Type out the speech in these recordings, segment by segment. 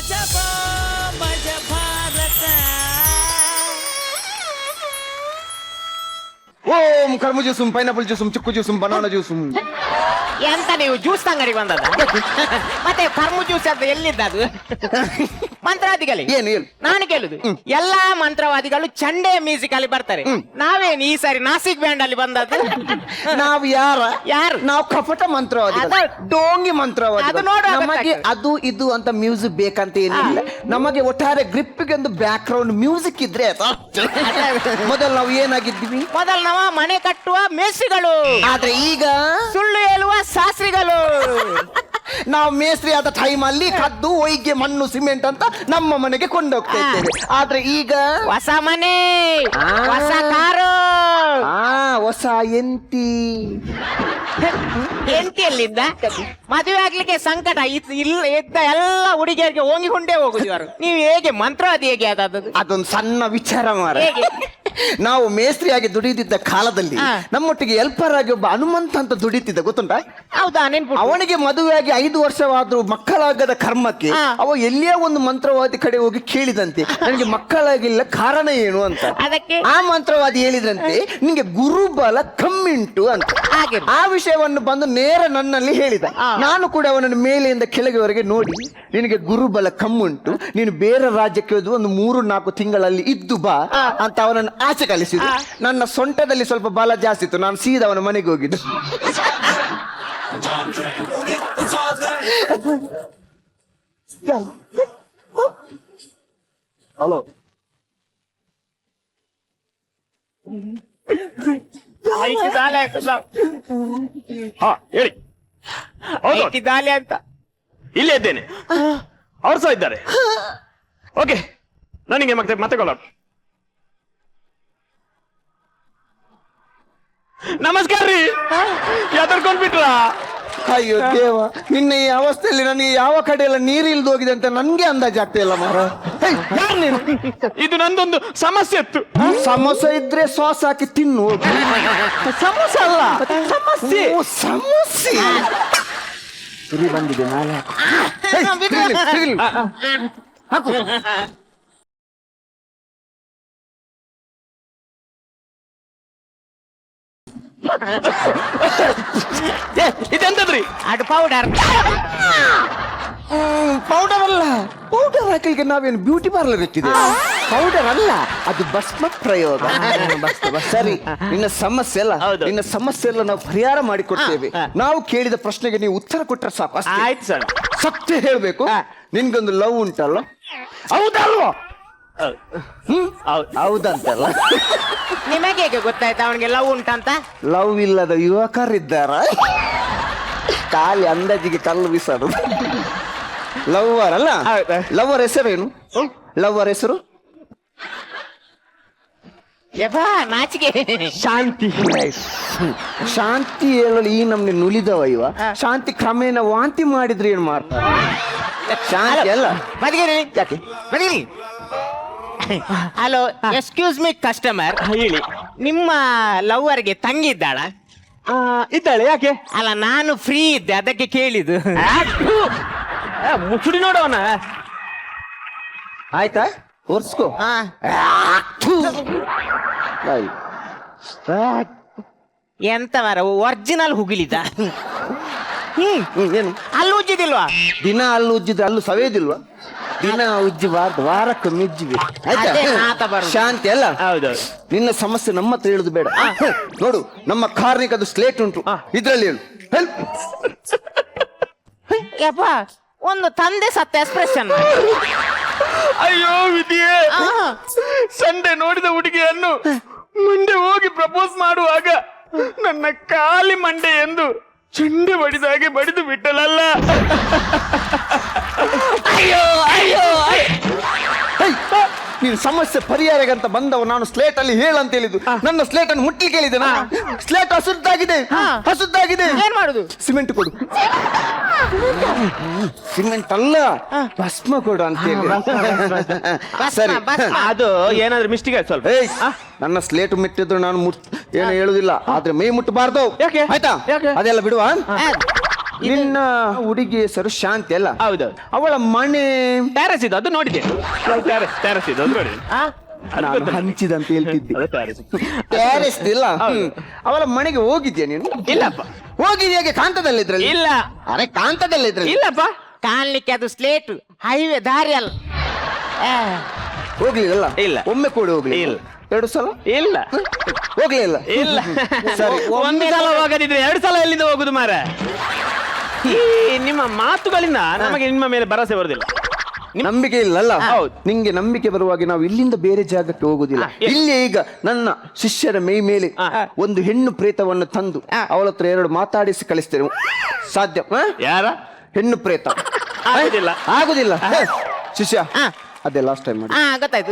ಅಜಬಾ ಮಜ ಭಾರತ. ಓಂ ಕರ್ಮು ಜ್ಯೂಸುಂ ಪೈನಾಪಲ್ ಜ್ಯೂಸುಂ ಚಿಕ್ಕು ಜ್ಯೂಸುಂ ಬನಾನಾ ಜ್ಯೂಸುಂ. ಎಂತ ನೀವು ಜ್ಯೂಸ್ ಅಂಗಡಿಗೆ ಬಂದದ? ಮತ್ತೆ ಕರ್ಮು ಜ್ಯೂಸ್ ಅಂತ ಎಲ್ಲಿದ್ದದು? ಮಂತ್ರವಾದಿಗಳಿಗೆ ಏನು ಏನು ನಾನು ಕೇಳುದು, ಎಲ್ಲಾ ಮಂತ್ರವಾದಿಗಳು ಚಂಡೆ ಮ್ಯೂಸಿಕ್ ಅಲ್ಲಿ ಬರ್ತಾರೆ, ನಾವೇನು ಈ ಸಾರಿ ನಾಸಿಕ್ ಬ್ಯಾಂಡ್ ಅಲ್ಲಿ ಬಂದದ್ದು? ನಾವು ಯಾರು ನಾವು ಕಪಟ ಮಂತ್ರವಾದಿ, ಅದು- ಡೋಂಗಿ ಮಂತ್ರವಾದಿ. ಅದು ನೋಡುವಾಗ ನಮಗೆ ಗೊತ್ತಾಗ್ತದೆ. ಅದು ಇದು ಅಂತ ಮ್ಯೂಸಿಕ್ ಬೇಕಂತ ಏನಿಲ್ಲ. ನಮಗೆ ಒಟ್ಟಾರೆ ಗ್ರಿಪ್ಗೆ ಒಂದು ಬ್ಯಾಕ್ ಗ್ರೌಂಡ್ ಮ್ಯೂಸಿಕ್ ಇದ್ರೆ ಆಯ್ತು. ಮೊದಲು ನಾವು ಏನಾಗಿದ್ದೀವಿ? ಮೊದಲು ನಾವು ಮನೆ ಕಟ್ಟುವ ಮೇಸ್ತ್ರಿಗಳು, ಆದ್ರೆ ಈಗ ಸುಳ್ಳು ಹೇಳುವ ಶಾಸ್ತ್ರಿಗಳು. ನಾವು ಮೇಸ್ತ್ರಿ ಆದ ಟೈಮ್ ಅಲ್ಲಿ ಕದ್ದು ಒಯ್ಗೆ ಮಣ್ಣು ಸಿಮೆಂಟ್ ಅಂತ ನಮ್ಮ ಮನೆಗೆ ಕೊಂಡೋಗ್ತಾ ಇದ್ದೇವೆ. ಆದ್ರೆ ಈಗ ಹೊಸ ಮನೆ, ಹೊಸ ಕಾರು, ಹೊಸ ಎಂತಿ ಎಂಟಿಯಲ್ಲಿದ್ದ ಮದುವೆ ಆಗ್ಲಿಕ್ಕೆ ಸಂಕಟ ಇದ್ದ ಎಲ್ಲ ಹುಡುಗಿಯರಿಗೆ ಹೋಗಿಕೊಂಡೇ ಹೋಗುದು ಇವರು. ನೀವು ಹೇಗೆ ಮಂತ್ರವಾದಿ ಹೇಗೆ ಅದಾದದ್ದು? ಅದೊಂದು ಸಣ್ಣ ವಿಚಾರ ಮಾರ. ಹೇಗೆ? ನಾವು ಮೇಸ್ತ್ರಿಯಾಗಿ ದುಡಿದಿದ್ದ ಕಾಲದಲ್ಲಿ ನಮ್ಮೊಟ್ಟಿಗೆ ಹೆಲ್ಪರ್ ಆಗಿ ಒಬ್ಬ ಹನುಮಂತ ಅಂತ ದುಡಿತಿದ್ದ, ಗೊತ್ತುಂಟಾ? ಹೌದಾ? ನೆನ್ಪು. ಅವನಿಗೆ ಮದುವೆಯಾಗಿ 5 ವರ್ಷವಾದ್ರೂ ಮಕ್ಕಳಾಗದ ಕರ್ಮಕ್ಕೆ ಅವ ಎಲ್ಲಿಯೋ ಒಂದು ಮಂತ್ರವಾದಿ ಕಡೆ ಹೋಗಿ ಕೇಳಿದಂತೆ, ನನಗೆ ಮಕ್ಕಳಾಗಿಲ್ಲ, ಕಾರಣ ಏನು ಅಂತ. ಅದಕ್ಕೆ ಆ ಮಂತ್ರವಾದಿ ಹೇಳಿದಂತೆ, ನಿಂಗೆ ಗುರುಬಲ ಕಮ್ಮಿಂಟು ಅಂತ. ಹಾಗೆ ಆ ವಿಷಯವನ್ನು ಬಂದು ನೇರ ನನ್ನಲ್ಲಿ ಹೇಳಿದ. ನಾನು ಕೂಡ ಅವನನ್ನು ಮೇಲೆಯಿಂದ ಕೆಳಗೆವರೆಗೆ ನೋಡಿ, ನಿನಗೆ ಗುರುಬಲ ಕಮ್ಮುಂಟು, ನೀನು ಬೇರೆ ರಾಜ್ಯಕ್ಕೆ ಹೋದು ಒಂದು 3-4 ತಿಂಗಳಲ್ಲಿ ಇದ್ದು ಬಾ ಅಂತ ಅವನನ್ನು ಆಚೆ ಕಳಿಸಿದ್ರು. ನನ್ನ ಸೊಂಟದಲ್ಲಿ ಸ್ವಲ್ಪ ಬಲ ಜಾಸ್ತಿ ಇತ್ತು, ನಾನು ಸೀದಾ ಅವನ ಮನೆಗೆ ಹೋಗಿದ್ದು. ಹಲೋ, ಹಾ ಹೇಳಿ. ಹೌದು, ದಾಲಿ ಅಂತ ಇಲ್ಲೇ ಇದ್ದೇನೆ, ಅವ್ರು ಸಹ ಇದ್ದಾರೆ. ಓಕೆ, ನನಗೆ ಮತ್ತೆ ಕಾಲ್. ನಮಸ್ಕಾರ ರೀ, ಯಾವ್ದರ್ಕೊಂಡ್ಬಿಟ್ರಾ? ಅಯ್ಯೋ ದೇವ, ನಿನ್ನ ಈ ಅವಸ್ಥೆಯಲ್ಲಿ ನನಗೆ ಯಾವ ಕಡೆ ಎಲ್ಲ ನೀರು ಇಲ್ದು ಹೋಗಿದೆ ಅಂತ ನನ್ಗೆ ಅಂದಾಜಾಗ್ತಾ ಇಲ್ಲ ಮಾರ. ಯಾರು ನೀನು? ಇದು ನಂದೊಂದು ಸಮಸ್ಯೆ ಇತ್ತು. ಸಮೋಸ ಇದ್ರೆ ಸಾಸ್ ಹಾಕಿ ತಿನ್ನು. ಸಮಸ್ಯೆ ಅಲ್ಲ, ಸಮಸ್ಯೆ. ಓ, ಸಮಸ್ಯೆ. ಸರಿ ಬಂದಿದೆ, ನಾಳೆ ಹಾಕು. ಇದೆಂತದ್ರಿ? ಅದು ಪೌಡರ್. ಪೌಡರ್ ಅಲ್ಲ, ಪೌಡರ್ ಹಾಕಲಿಕ್ಕೆ ನಾವೇನು ಬ್ಯೂಟಿ ಪಾರ್ಲರ್ ಇಟ್ಟಿದೆ? ಪೌಡರ್ ಅಲ್ಲ, ಅದು ಭಸ್ಮ ಪ್ರಯೋಗ. ಸರಿ, ನಿನ್ನ ಸಮಸ್ಯೆ ಅಲ್ಲ, ಹೌದು. ನಿನ್ನ ಸಮಸ್ಯೆ ಎಲ್ಲ ನಾವು ಪರಿಹಾರ ಮಾಡಿಕೊಡ್ತೇವೆ. ನಾವು ಕೇಳಿದ ಪ್ರಶ್ನೆಗೆ ನೀವು ಉತ್ತರ ಕೊಟ್ಟರೆ ಸಾಕು ಅಷ್ಟೇ. ಆಯ್ತು ಸರ್. ಸತ್ಯ ಹೇಳ್ಬೇಕು, ನಿನ್ಗೊಂದು ಲವ್ ಉಂಟಲ್ಲ? ಹೌದಲ್ವಾ? ಹೌದಂತಲ್ಲ? ನಿಮಗೆ ಹೇಗೆ ಗೊತ್ತಾಯ್ತು ಅವನಿಗೆ ಲವ್ ಉಂಟಂತ? ಲವ್ ಇಲ್ಲದ ಯುವಕರಿದ್ದಾರ, ಖಾಲಿ ಅಂದಾಜಿಗೆ ಕಲ್ಲು ಬಿಸಾಡು. ಲವ್ವರ್ ಅಲ್ಲ? ಲವ್ವರ್ ಹೆಸರೇನು? ಲವ್ವರ್ ಹೆಸರು ಯಪ್ಪಾ ನಾಚಿಕೆ. ಶಾಂತಿ. ಶಾಂತಿ ಹೇಳಲು ಈ ನಮ್ನೆ ನುಲಿದವ ಇವ. ಶಾಂತಿ ಕ್ರಮೇಣ ವಾಂತಿ ಮಾಡಿದ್ರೆ ಏನ್ ಮಾಡ್ತಾರೆ? ಶಾಂತಿ ಅಲ್ಲ. ಬದಿಗಿರಿ, ಯಾಕೆ? ಬದಿಗಿರಿ. ಹಲೋ, ಎಕ್ಸ್ಕ್ಯೂಸ್ ಮೀ ಕಸ್ಟಮರ್, ಹೇಳಿ. ನಿಮ್ಮ ಲವ್ವರ್ಗೆ ತಂಗಿ ಇದ್ದಾಳ? ಇದ್ದಾಳೆ, ಯಾಕೆ? ಅಲ್ಲ, ನಾನು ಫ್ರೀ ಇದ್ದೆ ಅದಕ್ಕೆ ಕೇಳಿದ್ದು. ಮುಸುಡಿ ನೋಡವನ. ಆಯ್ತಾ, ಒರ್ಸ್ಕೋ. ಎಂತ ಮರ, ಒರಿಜಿನಲ್ ಹುಗಿಲಿದ. ಏನು ಅಲ್ಲಿ ಉಜ್ಜಿದಿಲ್ವಾ? ದಿನ ಅಲ್ಲಿ ಉಜ್ಜಿದ್ರೆ ಅಲ್ಲೂ ಸವೇದಿಲ್ವಾ? ದಿನ ಉಜ್ಜಬಾರ್ದು, ವಾರಕ್ಕೆ ಮಿಜ್ಜಿವಿ. ಆಯ್ತಾ? ಅದೇ ಮಾತ ಬರುದು. ಶಾಂತಿ ಅಲ್ಲ? ಹೌದೌದು. ನಿನ್ನ ಸಮಸ್ಯೆ ನಮ್ಮ ಹತ್ರ ಹೇಳುದು ಬೇಡ. ನೋಡು, ನಮ್ಮ ಕಾರ್ನಿಗೆ ಅದು ಸ್ಲೇಟ್ ಉಂಟು, ಇದ್ರಲ್ಲಿ ಹೇಳು. ಹೆಲ್ಪ್. ಯಪ್ಪ, ಒಂದು ತಂದೆ ಸತ್ತ ಎಕ್ಸ್ಪ್ರೆಷನ್. ಅಯ್ಯೋ ವಿಧಿಯೇ, ಸಂಡೆ ನೋಡಿದ ಹುಡುಗಿಯನ್ನು ಮುಂದೆ ಹೋಗಿ ಪ್ರಪೋಸ್ ಮಾಡುವಾಗ ನನ್ನ ಖಾಲಿ ಮಂಡೆ ಎಂದು ಚೆಂಡೆ ಬಡಿದ ಹಾಗೆ ಬಡಿದು ಬಿಟ್ಟಲಲ್ಲ. ಅಯ್ಯೋ ಅಯ್ಯೋ, ನೀನು ಸಮಸ್ಯೆ ಪರಿಹಾರಗಂತ ಬಂದವ, ನಾನು ಸ್ಲೇಟ್ ಅಲ್ಲಿ ಹೇಳಂತ ಹೇಳಿದ್ದು. ನನ್ನ ಸ್ಲೇಟ್ ಅನ್ನು ಮುಟ್ಲಿಕ್ಕೆ ಹೇಳಿದೆ. ಸ್ಲೇಟ್ ಹಸುದ್ದಾಗಿದೆ, ಹಸುದ್ದಾಗಿದೆ. ಏನ್ ಮಾಡುದು? ಸಿಮೆಂಟ್ ಕೊಡು. ಸಿಮೆಂಟ್ ಅಲ್ಲ, ಭಸ್ಮ ಕೊಡು ಅಂತ ಹೇಳಿ. ಸರಿ, ಅದು ಏನಾದ್ರೂ ಮಿಸ್ಟೇಕ್ ಆಯ್ತು ಸ್ವಲ್ಪ. ಏಯ್, ನನ್ನ ಸ್ಲೇಟ್ ಮಿಟ್ಟಿದ್ರು ನಾನು ಏನು ಹೇಳುದಿಲ್ಲ, ಆದ್ರೆ ಮೈ ಮುಟ್ಟಬಾರ್ದು. ಯಾಕೆ? ಆಯ್ತಾ? ಯಾಕೆ? ಅದೆಲ್ಲ ಬಿಡುವ. ನಿನ್ನ ಹುಡುಗಿ ಹೆಸರು ಶಾಂತಿ ಅಲ್ಲ? ಹೌದೌದು. ಅವಳ ಮನೆ ಟ್ಯಾರಸ್ ಇದು, ಅದು ನೋಡಿದೆ. ಟ್ಯಾರಸ್ ಇದು, ಅದು ನೋಡಿ. ನಾನು ಹಂಚಿದಂತ ಹೇಳ್ತಿದ್ದೆ. ಅದು terrace. ಟ್ಯಾರೆಸ್ ಇಲ್ಲ. ಅವಳ ಮನೆಗೆ ಹೋಗಿದ್ಯಾ ನೀನು? ಇಲ್ಲಪ್ಪ. ಹೋಗಿದ್ಯಾಗೆ? ಕಾಂತದಲ್ಲಿದ್ರಲ್ಲಿ? ಇಲ್ಲ. ಅರೆ ಕಾಂತದಲ್ಲಿದ್ರಲ್ಲಿ? ಇಲ್ಲಪ್ಪ. ಕಾಣ್ಲಿಕ್ಕೆ ಅದು ಸ್ಲೇಟ್ ಹೈವೇ ದಾರಿ ಅಲ್ಲ. ಹೋಗ್ಲಿಲ್ಲ? ಇಲ್ಲ. ಒಮ್ಮೆ ಕೂಡ ಹೋಗ್ಲಿ? ಇಲ್ಲ. 2 ಸಲ ಇಲ್ಲ. ಹೋಗ್ಲೇ ಇಲ್ಲ? ಇಲ್ಲ. ಸರಿ. ಒಂದು ಸಲ ಹೋಗದಿದ್ರೆ 2 ಸಲ ಎಲ್ಲಿಂದ ಹೋಗುದು ಮಾರ? ಈ ನಿಮ್ಮ ಮಾತುಗಳಿಂದ ನಮಗೆ ನಿಮ್ಮ ಮೇಲೆ ಭರವಸೆ ಬರುದಿಲ್ಲ. ನಂಬಿಕೆ ಇಲ್ಲಲ್ಲ? ಹೌದು. ನಿಂಗೆ ನಂಬಿಕೆ ಬರುವಾಗ ನಾವು ಇಲ್ಲಿಂದ ಬೇರೆ ಜಾಗಕ್ಕೆ ಹೋಗುದಿಲ್ಲ. ಇಲ್ಲಿ ಈಗ ನನ್ನ ಶಿಷ್ಯರ ಮೈ ಮೇಲೆ ಒಂದು ಹೆಣ್ಣು ಪ್ರೇತವನ್ನು ತಂದು ಅವಳ ಹತ್ರ 2 ಮಾತಾಡಿಸಿ ಕಳಿಸ್ತೇನೆ. ಸಾಧ್ಯ? ಯಾರ ಹೆಣ್ಣು ಪ್ರೇತ ಆಗುದಿಲ್ಲ. ಆಗುದಿಲ್ಲ. ಶಿಷ್ಯ ಅದೇ ಲಾಸ್ಟ್ ಟೈಮ್ ಮಾಡಿ. ಗೊತ್ತಾಯ್ತು.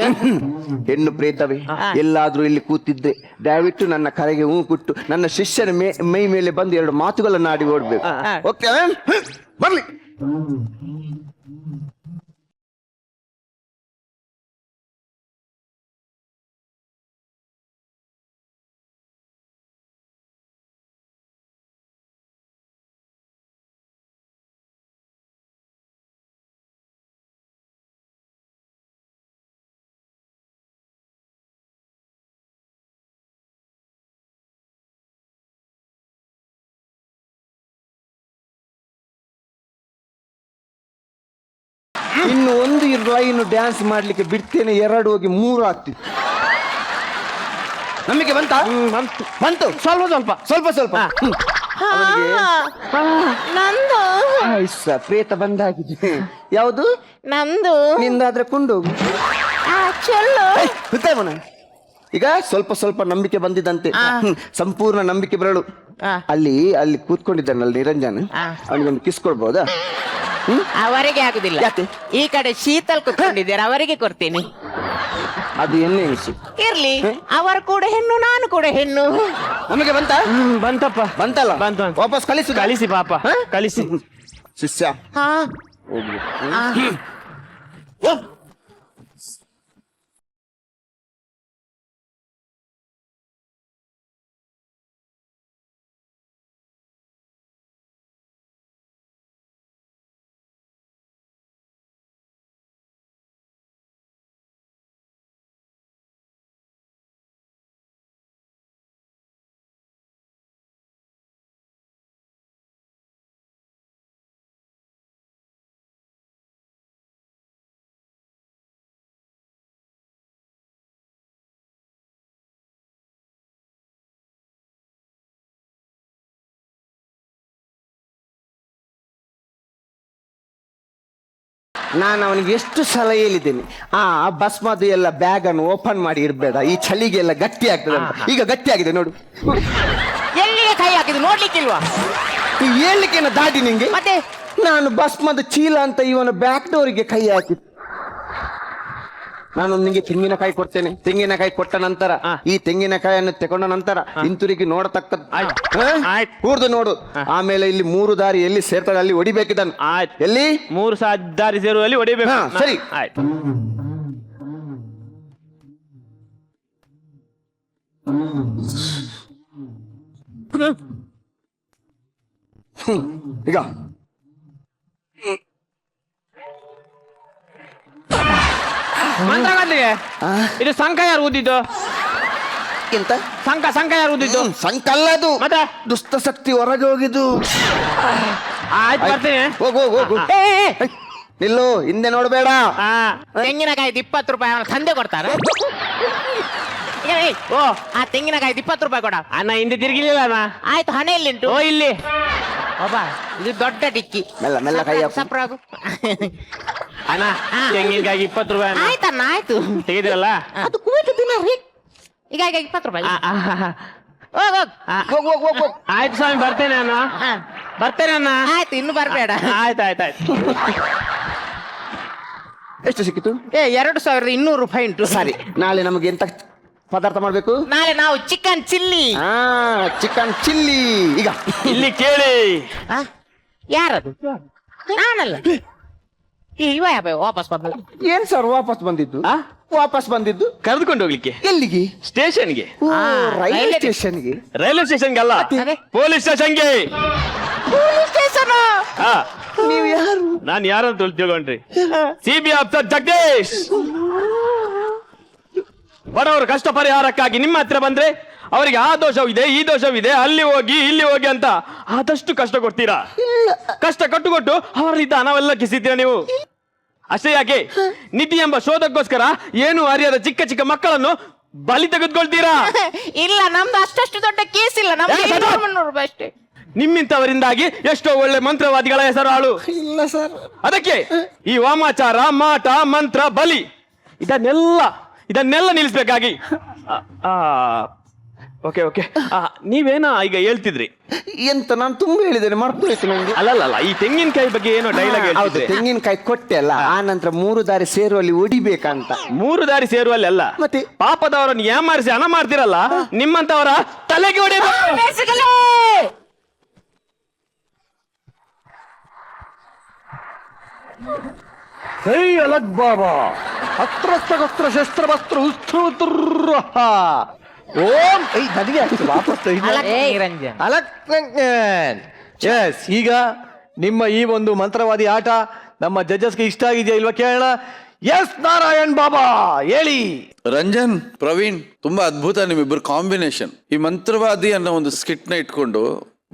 ಹೆಣ್ಣು ಪ್ರೇತವೇ, ಎಲ್ಲಾದ್ರೂ ಇಲ್ಲಿ ಕೂತಿದ್ದೆ ದಯವಿಟ್ಟು ನನ್ನ ಕರೆಗೆ ಹೂ ಕೊಟ್ಟು ನನ್ನ ಶಿಷ್ಯನ ಮೈ ಮೇಲೆ ಬಂದು 2 ಮಾತುಗಳನ್ನು ಆಡಿ ಓಡ್ಬೇಕು. ಓಕೆ? ಬರ್ಲಿ. ಇನ್ನು 1 ಲೈನ್ ಡ್ಯಾನ್ಸ್ ಮಾಡ್ಲಿಕ್ಕೆ ಬಿಡ್ತೇನೆ, 2 ಹೋಗಿ 3 ಆಗ್ತಿತ್ತು. ನಂಬಿಕೆ ಬಂತ? ಬಂತು. ಸ್ವಲ್ಪ ಸ್ವಲ್ಪ ಸ್ವಲ್ಪ ಸ್ವಲ್ಪ. ನಂದು ಪ್ರೇತ ಬಂದಾಗಿದೆ. ಯಾವುದು? ನಂದು. ನಿಂದಾದ್ರೆ ಕೊಂಡೋಗು. ಚಲೋ. ಈಗ ಸ್ವಲ್ಪ ಸ್ವಲ್ಪ ನಂಬಿಕೆ ಬಂದಿದಂತೆ. ಸಂಪೂರ್ಣ ನಂಬಿಕೆ ಬರಲು ಅಲ್ಲಿ ಕೂತ್ಕೊಂಡಿದ್ದಾನಲ್ಲ ನಿರಂಜನ್, ಅವನಿಗೊಂದು ಕಿಸ್ ಕೊಡ್ಬೋದಾ? ಅವರಿಗೆ ಆಗುದಿಲ್ಲ. ಯಾಕೆ? ಈ ಕಡೆ ಶೀತಲ್ ಕುತ್ಕೊಂಡಿದ್ದಾರೆ, ಅವರಿಗೆ ಕೊಡ್ತೀನಿ. ಅದು ಎಣ್ಣೆ ಎಣಿಸಿ ಇರ್ಲಿ, ಅವರು ಕೂಡ ಹೆಣ್ಣು, ನಾನು ಕೂಡ ಹೆಣ್ಣು. ನಮಗೆ ಬಂತ? ಬಂತಪ್ಪ. ಬಂತಲ್ಲ? ಬಂತು. ವಾಪಸ್ ಕಳಿಸು. ಕಳಿಸಿ ಪಾಪ, ಕಳಿಸಿ. ಶಿಷ್ಯ ಹಾ. ನಾನು ಅವನಿಗೆ ಎಷ್ಟು ಸಲ ಹೇಳಿದ್ದೇನೆ, ಭಸ್ಮದು ಎಲ್ಲ ಬ್ಯಾಗ್ ಅನ್ನು ಓಪನ್ ಮಾಡಿ ಇಡಬೇಡ, ಈ ಚಳಿಗೆ ಎಲ್ಲ ಗಟ್ಟಿ ಆಗ್ತದೆ ಅಂತ. ಈಗ ಗಟ್ಟಿ ಆಗಿದೆ ನೋಡು. ಎಲ್ಲಿಗೆ ಕೈ ಹಾಕಿದ್ರು ನೋಡ್ಲಿಕ್ಕಿಲ್ವಾ? ಹೇಳ್ಲಿಕ್ಕೇನ ದಾಟಿ ನಿಂಗೆ? ಮತ್ತೆ ನಾನು ಭಸ್ಮದ ಚೀಲ ಅಂತ ಇವನ ಬ್ಯಾಕ್ ಡೋರಿಗೆ ಕೈ ಹಾಕಿ. ನಾನು ನಿಂಗೆ ತೆಂಗಿನಕಾಯಿ ಕೊಡ್ತೇನೆ. ತೆಂಗಿನಕಾಯಿ ಕೊಟ್ಟ ನಂತರ ಈ ತೆಂಗಿನಕಾಯಿಯನ್ನು ತಗೊಂಡ ನಂತರ ಹಿಂತಿರುಗಿ ನೋಡತಕ್ಕದ್ದು ಕೂರ್ದು ನೋಡು. ಆಮೇಲೆ ಇಲ್ಲಿ 3 ದಾರಿ ಎಲ್ಲಿ ಸೇರ್ತದೆ ಅಲ್ಲಿ ಹೊಡಿಬೇಕಿದ್ದಾನೆ. ಆಯ್ತು. ಎಲ್ಲಿ 3 ದಾರಿ ಸೇರುವಲ್ಲಿ ಹೊಡಿಬೇಕು. ಸರಿ ಆಯ್ತು. ಈಗ ಮಂತ್ರಗಾರನಿಗೆ ಇದು ಸಂಕ ಯಾರು ಊದಿದ್ದು? ಎಂತ ಸಂಕ ಯಾರು ಊದಿದ್ದು? ಸಂಕಲ್ಲದು ಮತ್ತೆ ದುಷ್ಟ ಶಕ್ತಿ ಹೊರಗೆ ಹೋಗಿದ್ದು. ಆಯ್ತು, ಬರ್ತೀನಿ. ಹೋಗು ಹೋಗು. ನಿಲ್ಲು, ಹಿಂದೆ ನೋಡ್ಬೇಡ. ತೆಂಗಿನಕಾಯಿ 20 ರೂಪಾಯಿ ಅವನ ತಂದೆ ಕೊಡ್ತಾರ. ಓ, ಆ ತೆಂಗಿನಕಾಯಿ 20 ರೂಪಾಯಿ ಕೊಡ. ಅಣ್ಣ ಹಿಂದೆ ತಿರುಗಿಲಿಲ್ಲ ಅಣ್ಣ. ಆಯ್ತು, ಹಣ ಎಲ್ಲಿಂಟು? ಓ, ಇಲ್ಲಿ. ಒಬ್ಬ ಇದು ದೊಡ್ಡ ಡಿಕ್ಕಿ. ಮೆಲ್ಲ ಮೆಲ್ಲ ಕೈ ಹಾಕು. ಸಪ್ರಾಗು. ಅಣ್ಣ ತೆಂಗಿನಕಾಯಿ 20 ರೂಪಾಯಿ ಅಣ್ಣ. ಆಯ್ತಣ್ಣ, ಆಯ್ತು. ತೆಗೆದಿರಲ್ಲ? ಅದು ಕುವೆಟ್ ತಿನ್ನರಿ. ಈಗ 20 ರೂಪಾಯಿ. ಹೋಗ್ ಹೋಗ್. ಹೋಗು ಹೋಗು ಹೋಗು. ಆಯ್ತು ಸ್ವಾಮಿ, ಬರ್ತೇನೆ ಅಣ್ಣ. ಬರ್ತೇನೆ ಅಣ್ಣ. ಆಯ್ತು, ಇನ್ನು ಬರ್ಬೇಡ. ಆಯ್ತು ಆಯ್ತು ಆಯ್ತು. ಎಷ್ಟು ಸಿಕ್ಕಿತು? 2200 ರೂಪಾಯಿ ಉಂಟು. ಸರಿ, ನಾಳೆ ನಮಗೆ ಎಂತ ಪದಾರ್ಥ ಮಾಡ್ಬೇಕು? ನಾಳೆ ನಾವು ಚಿಕನ್ ಚಿಲ್ಲಿ. Chicken chilli. ಈಗ ಇಲ್ಲಿ ಕೇಳಿ. ಯಾರದು? ನಾನಲ್ಲ. ಇವ ವಾಪಸ್ ಬಂದ. ಏನ್ ಸರ್ ವಾಪಸ್ ಬಂದಿದ್ದು? ವಾಪಸ್ ಬಂದಿದ್ದು ಕರೆದುಕೊಂಡು ಹೋಗ್ಲಿಕ್ಕೆ. ಎಲ್ಲಿಗೆ? ಸ್ಟೇಷನ್ಗೆ. ರೈಲ್ವೆ ಸ್ಟೇಷನ್ಗೆ? ರೈಲ್ವೆ ಸ್ಟೇಷನ್ಗೆ ಅಲ್ಲ, ಅದೇ? ಪೊಲೀಸ್ ಸ್ಟೇಷನ್ಗೆ. ಪೊಲೀಸ್ ಸ್ಟೇಷನ್ ಆತನ ಹಾ ನೀವು ಯಾರು? ನಾನು ಯಾರಂತ ತಿಳ್ಕೊಂಡ್ರಿ CBI ಆಫೀಸರ್ ಜಗದೀಶ್. ಬಡವರ ಕಷ್ಟ ಪರಿಹಾರಕ್ಕಾಗಿ ನಿಮ್ಮ ಹತ್ರ ಬಂದ್ರೆ ಅವರಿಗೆ ಆ ದೋಷವಿದೆ ಈ ದೋಷವಿದೆ ಅಲ್ಲಿ ಹೋಗಿ ಇಲ್ಲಿ ಹೋಗಿ ಅಂತ ಆದಷ್ಟು ಕಷ್ಟ ಕೊಡ್ತೀರಾ. ಕಷ್ಟ ಕಟ್ಟುಕೊಟ್ಟು ಅವರಲ್ಲಿದ್ದ ಹಣವೆಲ್ಲ ಕಿಸಿತೀರಾ ನೀವು. ಅಷ್ಟೇ ಯಾಕೆ ನಿಧಿ ಎಂಬ ಶೋಧಕ್ಕೋಸ್ಕರ ಏನು ಅರಿಯದ ಚಿಕ್ಕ ಚಿಕ್ಕ ಮಕ್ಕಳನ್ನು ಬಲಿ ತೆಗೆದುಕೊಳ್ತೀರಾ. ಇಲ್ಲ ನಮ್ದು ಅಷ್ಟಷ್ಟು ದೊಡ್ಡ ಕೇಸ್ ಇಲ್ಲ, ನಮ್ದು ಏ, ಸದಾ! 200 ರೂಪಾಯಿ ಅಷ್ಟೇ. ನಿಮ್ಮಿಂತವರಿಂದಾಗಿ ಎಷ್ಟೋ ಒಳ್ಳೆ ಮಂತ್ರವಾದಿಗಳ ಹೆಸರು ಹಾಳು. ಇಲ್ಲ ಸರ್. ಅದಕ್ಕೆ ಈ ವಾಮಾಚಾರ ಮಾಟ ಮಂತ್ರ ಬಲಿ ಇದನ್ನೆಲ್ಲ ನಿಲ್ಲಿಸ್ಬೇಕಾಗಿ ಓಕೆ ಓಕೆ ನೀವೇನ ಈಗ ಹೇಳ್ತಿದ್ರಿ. ಎಂತ ನಾನು ತುಂಬಾ ಹೇಳಿದ್ದೇನೆ, ಮರ್ತು ಹೋಯ್ತು ನಂಗೆ. ಅಲ್ಲಲ್ಲ ಈ ತೆಂಗಿನಕಾಯಿ ಬಗ್ಗೆ ಏನೋ ಡೈಲಾಗ್ ಹೌದು, ಹೇಳ್ತಿದ್ರಿ. ತೆಂಗಿನಕಾಯಿ ಕೊಟ್ಟೆ ಅಲ್ಲ, ಆ ನಂತರ 3 ದಾರಿ ಸೇರುವಲ್ಲಿ ಹೊಡಿಬೇಕಂತ. 3 ದಾರಿ ಸೇರುವಲ್ಲಿ ಅಲ್ಲ, ಮತ್ತೆ? ಪಾಪದವರನ್ನು ಏಮಾರಿಸಿ ಹಣ ಮಾಡ್ತಿರಲ್ಲ ನಿಮ್ಮಂತವರ ತಲೆಗೆ ಹೊಡೆಯಬೇಕು. ಬೇಸಿಗೆಲೇ! ಹೇ ಅಲಕ್ ಬಾಬಾ ಅಸ್ತ್ರ ಶಸ್ತ್ರ ವಸ್ತ್ರ ಓಂ ಐ ನನಗೆ ಆಗ್ತದೆ ವಾಪಸ್ ಅಲಕ್ ನಿರಂಜನ್. ಎಸ್, ಈಗ ನಿಮ್ಮ ಈ ಒಂದು ಮಂತ್ರವಾದಿ ಆಟ ನಮ್ಮ ಜಡ್ಜಸ್ಗೆ ಇಷ್ಟ ಆಗಿದೆಯಾ ಇಲ್ವಾ ಕೇಳೋಣ. ಎಸ್ ನಾರಾಯಣ್ ಬಾಬಾ ಹೇಳಿ. ರಂಜನ್, ಪ್ರವೀಣ್, ತುಂಬಾ ಅದ್ಭುತ ನಿಮ್ಮಿಬ್ಬರು ಕಾಂಬಿನೇಷನ್. ಈ ಮಂತ್ರವಾದಿ ಅನ್ನೋ ಒಂದು ಸ್ಕಿಟ್ ನ ಇಟ್ಕೊಂಡು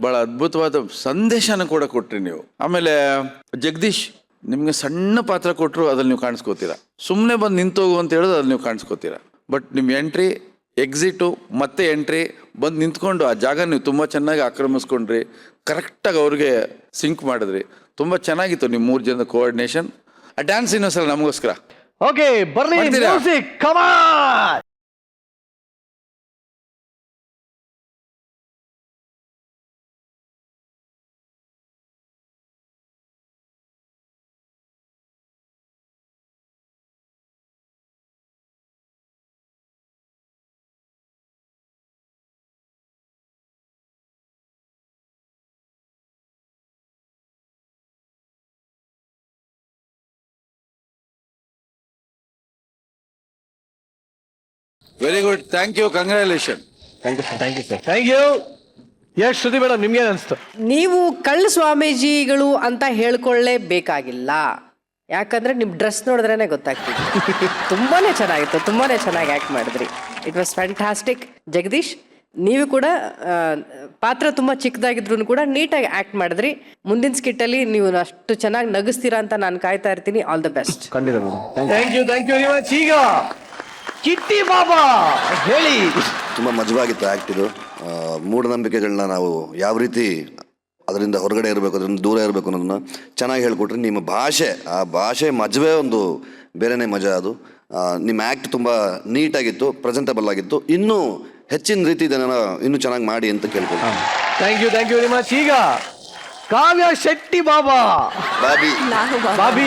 ಬಹಳ ಅದ್ಭುತವಾದ ಸಂದೇಶನ ಕೂಡ ಕೊಟ್ರಿ ನೀವು. ಆಮೇಲೆ ಜಗದೀಶ್, ನಿಮ್ಗೆ ಸಣ್ಣ ಪಾತ್ರ ಕೊಟ್ಟರು ಅದ್ರಲ್ಲಿ ನೀವು ಕಾಣಿಸ್ಕೋತೀರಾ. ಸುಮ್ಮನೆ ಬಂದು ನಿಂತೋಗು ಅಂತ ಹೇಳೋದು ಅದ್ರಲ್ಲಿ ನೀವು ಕಾಣಿಸ್ಕೋತೀರಾ. ಬಟ್ ನಿಮ್ಮ ಎಂಟ್ರಿ, ಎಕ್ಸಿಟು ಮತ್ತೆ ಎಂಟ್ರಿ ಬಂದು ನಿಂತ್ಕೊಂಡು ಆ ಜಾಗ ನೀವು ತುಂಬ ಚೆನ್ನಾಗಿ ಆಕ್ರಮಿಸ್ಕೊಂಡ್ರಿ. ಕರೆಕ್ಟಾಗಿ ಅವ್ರಿಗೆ ಸಿಂಕ್ ಮಾಡಿದ್ರಿ. ತುಂಬ ಚೆನ್ನಾಗಿತ್ತು ನಿಮ್ಮ 3 ಜನದ ಕೋಆರ್ಡಿನೇಷನ್. ಆ ಡ್ಯಾನ್ಸ್ ಇನ್ನೊಂದ್ಸಲ ನಮಗೋಸ್ಕರ. ಓಕೆ, ಬರ್ಲಿ ಮಾಡ್ತೀರಾ? Music, come on. Very good, thank you, congratulation. Thank you. Yes Shruti madam, ನಿಮ್ಗೆ ಅನಿಸ್ತು? ನೀವು ಕಳ್ಳ ಸ್ವಾಮೀಜಿಗಳು ಅಂತ ಹೇಳ್ಕೊಳ್ಳೇಬೇಕಾಗಿಲ್ಲ, ಯಾಕಂದ್ರೆ ನಿಮ್ ಡ್ರೆಸ್ ನೋಡಿದ್ರೇನೆ ಗೊತ್ತಾಗ್ತಿದೆ. ತುಂಬಾನೇ ಚೆನ್ನಾಗಿತ್ತು, ತುಂಬಾನೇ ಚೆನ್ನಾಗಿ ಆಕ್ಟ್ ಮಾಡಿದ್ರಿ. It was fantastic. ಜಗದೀಶ್, ನೀವು ಕೂಡ ಪಾತ್ರ ತುಂಬಾ ಚಿಕ್ಕದಾಗಿದ್ರು ಕೂಡ ನೀಟಾಗಿ ಆಕ್ಟ್ ಮಾಡಿದ್ರಿ. ಮುಂದಿನ ಸ್ಕಿಟ್ ಅಲ್ಲಿ ನೀವು ಅಷ್ಟು ಚೆನ್ನಾಗಿ ನಗಿಸ್ತೀರಾ ಅಂತ ನಾನು ಕಾಯ್ತಾ ಇರ್ತೀನಿ. All the best. ಖಂಡಿತ madam. Thank you very much. ಈಗ ಕಿಟ್ಟಿ ಬಾಬಾ ಹೇಳಿ. ತುಂಬ ಮಜವಾಗಿತ್ತು ಆ್ಯಕ್ಟ್ ಇದು. ಮೂಢನಂಬಿಕೆಗಳನ್ನ ನಾವು ಯಾವ ರೀತಿ ಅದರಿಂದ ಹೊರಗಡೆ ಇರಬೇಕು, ಅದರಿಂದ ದೂರ ಇರಬೇಕು ಅನ್ನೋದನ್ನ ಚೆನ್ನಾಗಿ ಹೇಳ್ಕೊಟ್ರಿ. ನಿಮ್ಮ ಭಾಷೆ, ಆ ಭಾಷೆ ಮಜವೇ ಒಂದು ಬೇರೆನೇ ಮಜಾ ಅದು. ನಿಮ್ಮ ಆ್ಯಕ್ಟ್ ತುಂಬ ನೀಟಾಗಿತ್ತು, ಪ್ರೆಸೆಂಟಬಲ್ ಆಗಿತ್ತು. ಇನ್ನೂ ಹೆಚ್ಚಿನ ರೀತಿ ಇದನ್ನು ಇನ್ನೂ ಚೆನ್ನಾಗಿ ಮಾಡಿ ಅಂತ ಕೇಳ್ಕೊಂಡು. Thank you very much. ಈಗ ಕಾವ್ಯ ಶೆಟ್ಟಿ ಬಾಬಾ ಬಾಬಿ ಬಾಬಿ